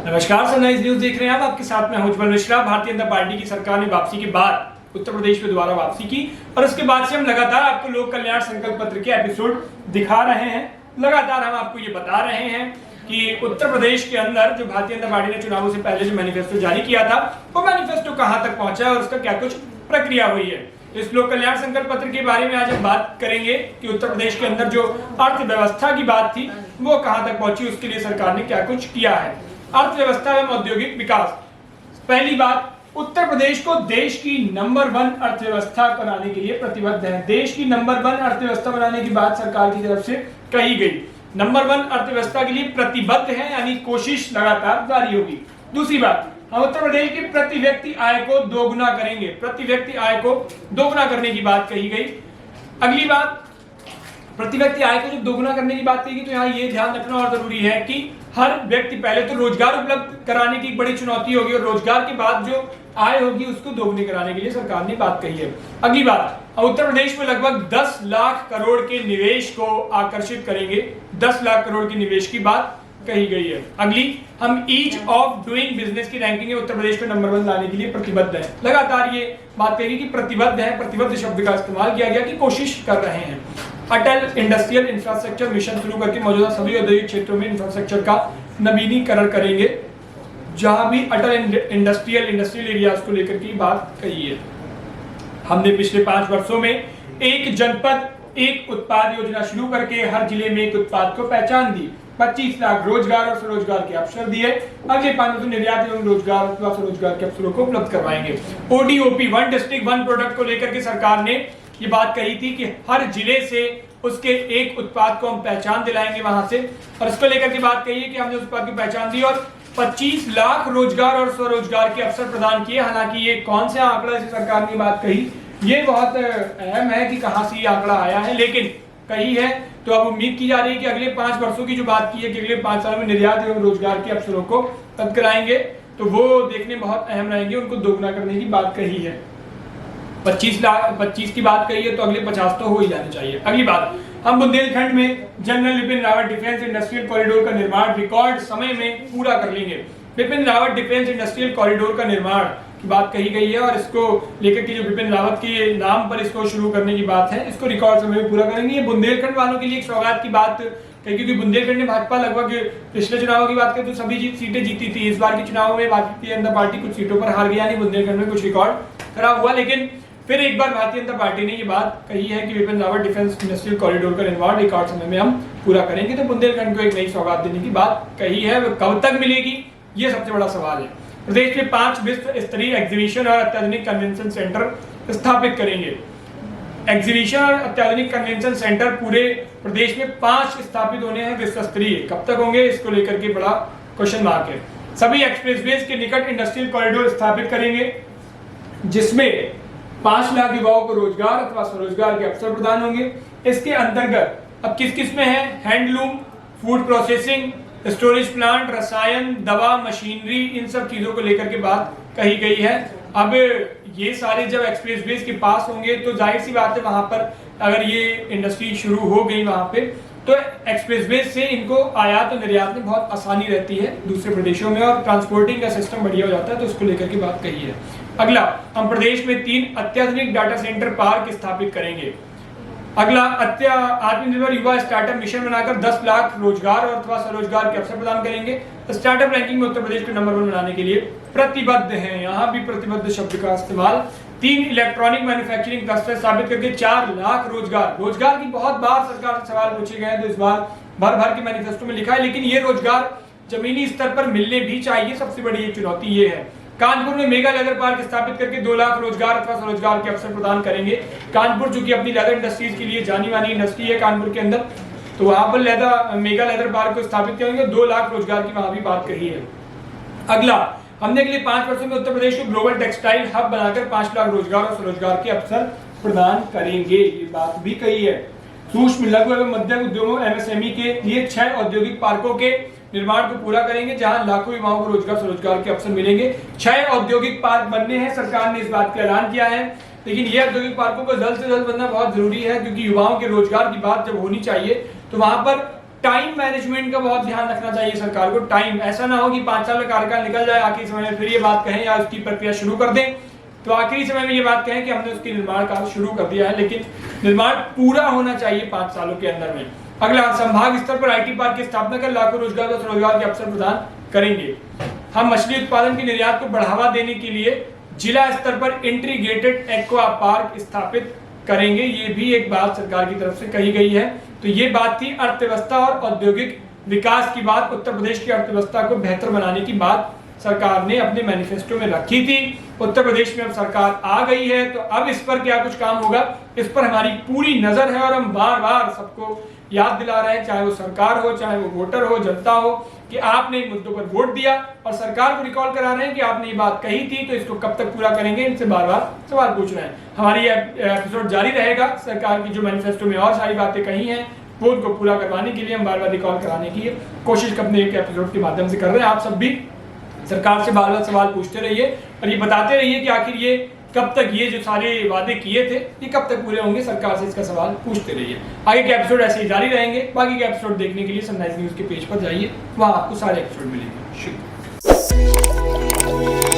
नमस्कार, sunrise news देख रहे हैं आप। आपके साथ में उज्जवल मिश्रा। भारतीय जनता पार्टी की सरकार ने वापसी के बाद उत्तर प्रदेश में दोबारा वापसी की और उसके बाद से हम लगातार आपको लोक कल्याण संकल्प पत्र के एपिसोड दिखा रहे हैं। लगातार हम आपको ये बता रहे हैं कि उत्तर प्रदेश के अंदर जो भारतीय जनता पार्टी ने चुनावों से पहले जो मैनिफेस्टो जारी किया था वो मैनिफेस्टो कहां तक पहुंचा है और उसका क्या कुछ प्रक्रिया हुई है। इस लोक कल्याण संकल्प पत्र के बारे में आज हम बात करेंगे कि उत्तर प्रदेश के अंदर जो अर्थव्यवस्था की बात थी वो कहां तक पहुंची, उसके लिए सरकार ने क्या कुछ किया है। अर्थव्यवस्था एवं औद्योगिक विकास। पहली बात, उत्तर प्रदेश को देश की नंबर 1 अर्थव्यवस्था बनाने के लिए प्रतिबद्ध है। देश की नंबर 1 अर्थव्यवस्था बनाने की बात सरकार की तरफ से कही गई। नंबर 1 अर्थव्यवस्था के लिए प्रतिबद्ध है, यानी कोशिश लगातार जारी होगी। दूसरी बात, हम उत्तर प्रदेश की प्रति व्यक्ति आय को दोगुना करेंगे। प्रति व्यक्ति आय को दोगुना करने की बात कही गई। अगली बात, प्रति व्यक्ति आय को जब दोगुना करने की बात कही तो यहाँ ये ध्यान रखना और जरूरी है कि हर व्यक्ति, पहले तो रोजगार उपलब्ध कराने की बड़ी चुनौती होगी और रोजगार के बाद जो आय होगी उसको दोगुनी कराने के लिए सरकार ने बात कही है। अगली बात, उत्तर प्रदेश में लगभग 10 लाख करोड़ के निवेश को आकर्षित करेंगे। 10 लाख करोड़ के निवेश की बात कही गई है। अगली, हम ईज ऑफ डूइंग बिजनेस की रैंकिंग में उत्तर प्रदेश को नंबर 1 लाने के लिए प्रतिबद्ध है। लगातार ये बात कही कि प्रतिबद्ध है, प्रतिबद्ध शब्द का इस्तेमाल किया गया कि कोशिश कर रहे हैं। अटल इंडस्ट्रियल इंफ्रास्ट्रक्चर मिशन शुरू करके मौजूदा सभी औद्योगिक क्षेत्रों में इंफ्रास्ट्रक्चर का नवीनीकरण करेंगे। जहां भी अटल इंडस्ट्रियल एरियाज को लेकर की बात कही है। हमने पिछले 5 वर्षों में एक जनपद एक उत्पाद योजना शुरू करके हर जिले में एक उत्पाद को पहचान दी। 25 लाख रोजगार और स्वरोजगार के अवसर दिए। अगले 5 वर्षों में निर्यात एवं रोजगार अथवा स्वरोजगार के अवसरों को उपलब्ध करवाएंगे। ओडीओपी, 1 डिस्ट्रिक्ट 1 प्रोडक्ट को लेकर के सरकार ने ये बात कही थी कि हर जिले से उसके एक उत्पाद को हम पहचान दिलाएंगे वहां से, और इसको लेकर के बात कही है कि हमने उस उत्पाद की पहचान दी और 25 लाख रोजगार और स्वरोजगार के अवसर प्रदान किए। हालांकि ये कौन सा आंकड़ा से सरकार ने बात कही, ये बहुत अहम है कि कहां से ये आंकड़ा आया है, लेकिन कही है तो अब उम्मीद की जा रही है कि अगले 5 वर्षों की जो बात की है कि अगले 5 साल में निर्यात एवं रोजगार के अवसरों को उपलब्ध कराएंगे, तो वो देखने बहुत अहम रहेंगे। उनको दोगुना करने की बात कही है। 25 की बात कही है तो अगले 50 तो हो ही जाने चाहिए। अगली बात, हम बुंदेलखंड में general Bipin Rawat defence industrial corridor का निर्माण रिकॉर्ड समय में पूरा कर लेंगे। Bipin Rawat defence industrial corridor का निर्माण की बात कही गई है और इसको लेकर के जो बिपिन रावत के नाम पर इसको शुरू करने की बात है, इसको रिकॉर्ड समय में पूरा करेंगे। ये बुंदेलखंड वालों के लिए एक सौगात की बात कही, क्योंकि बुंदेलखंड में भाजपा लगभग पिछले चुनावों की बात करें तो सभी सीटें जीती थी। इस बार के चुनाव में भारतीय जनता पार्टी कुछ सीटों पर हार गया, नहीं बुंदेलखंड में कुछ रिकॉर्ड खराब हुआ, लेकिन फिर एक बार भारतीय जनता पार्टी ने ये बात कही है कि Vipin Rawat defence industrial corridor का निर्माण रिकॉर्ड समय में हम पूरा करेंगे। तो बुंदेलखंड को एक नई सौगात देने की बात कही है। वो कब तक मिलेगी, ये सबसे बड़ा सवाल है। प्रदेश में 5 विश्व स्तरीय एग्जीबिशन और अत्याधुनिक कन्वेंशन सेंटर स्थापित करेंगे। एग्जीबिशन और अत्याधुनिक कन्वेंशन सेंटर पूरे प्रदेश में 5 स्थापित होने हैं विश्व स्तरीय। कब तक होंगे, इसको लेकर के बड़ा क्वेश्चन मार्क है। सभी एक्सप्रेसवेज के निकट इंडस्ट्रियल कॉरिडोर स्थापित करेंगे, जिसमें 5 लाख युवाओं को रोजगार अथवा स्वरोजगार के अवसर प्रदान होंगे। इसके अंतर्गत अब किस किस में है, handloom, food processing, storage plant, रसायन, दवा, मशीनरी, इन सब चीजों को लेकर के बात कही गई है। अब ये सारे जब एक्सप्रेसवेज के पास होंगे तो जाहिर सी बात है वहां पर अगर ये इंडस्ट्री शुरू हो गई वहां पे तो एक्सप्रेसवेज से इनको आयात और निर्यात में बहुत आसानी रहती है दूसरे प्रदेशों में और ट्रांसपोर्टिंग का सिस्टम बढ़िया हो जाता है, तो उसको लेकर के बात कही है। अगला, हम प्रदेश में 3 अत्याधुनिक डाटा सेंटर पार्क स्थापित करेंगे। अगला, आत्मनिर्भर युवा स्टार्टअप मिशन बनाकर 10 लाख रोजगार और अथवा स्वरोजगार के अवसर प्रदान करेंगे। स्टार्टअप रैंकिंग में उत्तर प्रदेश को नंबर 1 बनाने के लिए प्रतिबद्ध हैं। यहाँ भी प्रतिबद्ध शब्द का इस्तेमाल। 3 इलेक्ट्रॉनिक मैन्युफैक्चरिंग क्लस्टर स्थापित करके 4 लाख रोजगार की बहुत बार सरकार से सवाल पूछे गए, तो इस बार भर के मैनिफेस्टो में लिखा है, लेकिन ये रोजगार जमीनी स्तर पर मिलने भी चाहिए। सबसे बड़ी एक चुनौती ये है। कानपुर में मेगा लेदर पार्क स्थापित करके 2 लाख रोजगार अथवा स्वरोजगार के अवसर प्रदान करेंगे। कानपुर जो कि अपनी लेदर इंडस्ट्रीज के लिए जानी मानी इंडस्ट्री है कानपुर के अंदर, तो वहां पर मेगा लेदर पार्क को स्थापित करेंगे। 2 लाख रोजगार की वहां भी बात कही है। अगला, हमने अगले 5 वर्षों में उत्तर प्रदेश को ग्लोबल टेक्सटाइल हब बनाकर 5 लाख रोजगार और स्वरोजगार के अवसर प्रदान करेंगे, ये बात भी कही है। सूक्ष्म, लघु एवं मध्यम उद्योगों एमएसएमई के लिए 6 औद्योगिक पार्कों के निर्माण को पूरा करेंगे, जहां लाखों युवाओं को रोजगार स्वरोजगार के अवसर मिलेंगे। 6 औद्योगिक पार्क बनने हैं, सरकार ने इस बात का ऐलान किया है, लेकिन ये औद्योगिक पार्कों को जल्द से जल्द बनना बहुत जरूरी है, क्योंकि युवाओं के रोजगार की बात जब होनी चाहिए तो वहां पर टाइम मैनेजमेंट का बहुत ध्यान रखना चाहिए सरकार को। टाइम ऐसा ना हो कि 5 साल का कार्यकाल निकल जाए, आखिरी समय में फिर ये बात कहें या उसकी प्रक्रिया शुरू कर दें, तो आखिरी समय में ये बात कहें कि हमने उसकी निर्माण कार्य शुरू कर दिया है, लेकिन निर्माण पूरा होना चाहिए 5 सालों के अंदर में। अगला, संभाग स्तर पर IT पार्क की स्थापना कर लाखों रोजगार और स्वरोजगार के अवसर प्रदान करेंगे। हम मछली उत्पादन के निर्यात को बढ़ावा देने के लिए जिला स्तर पर इंटीग्रेटेड एक्वा पार्क स्थापित करेंगे। ये भी एक बात सरकार की तरफ से कही गई है। तो ये बात थी अर्थव्यवस्था और औद्योगिक विकास की बात, उत्तर प्रदेश की अर्थव्यवस्था को बेहतर बनाने की बात सरकार ने अपने मैनिफेस्टो में रखी थी। उत्तर प्रदेश में अब सरकार आ गई है, तो अब इस पर क्या कुछ काम होगा, इस पर हमारी पूरी नजर है और हम बार बार सबको याद दिला रहे हैं, चाहे वो सरकार हो, चाहे वो वोटर हो, जनता हो, कि आपने इन मुद्दों पर वोट दिया, और सरकार को रिकॉल करा रहे हैं कि आपने ये बात कही थी, तो इसको कब तक पूरा करेंगे, इनसे बार बार सवाल पूछ रहे हैं। हमारी ये एपिसोड जारी रहेगा, सरकार की जो मैनिफेस्टो में और सारी बातें कही हैं वो उनको पूरा करवाने के लिए हम बार बार रिकॉल कराने की कोशिश अपने एक एपिसोड के माध्यम से कर रहे हैं। आप सब भी सरकार से बार बार सवाल पूछते रहिए और ये बताते रहिए कि आखिर ये कब तक, ये जो सारे वादे किए थे ये कब तक पूरे होंगे, सरकार से इसका सवाल पूछते रहिए। आगे के एपिसोड ऐसे ही जारी रहेंगे। बाकी के एपिसोड देखने के लिए सनराइज न्यूज़ के पेज पर जाइए, वहाँ आपको सारे एपिसोड मिलेंगे। शुक्रिया।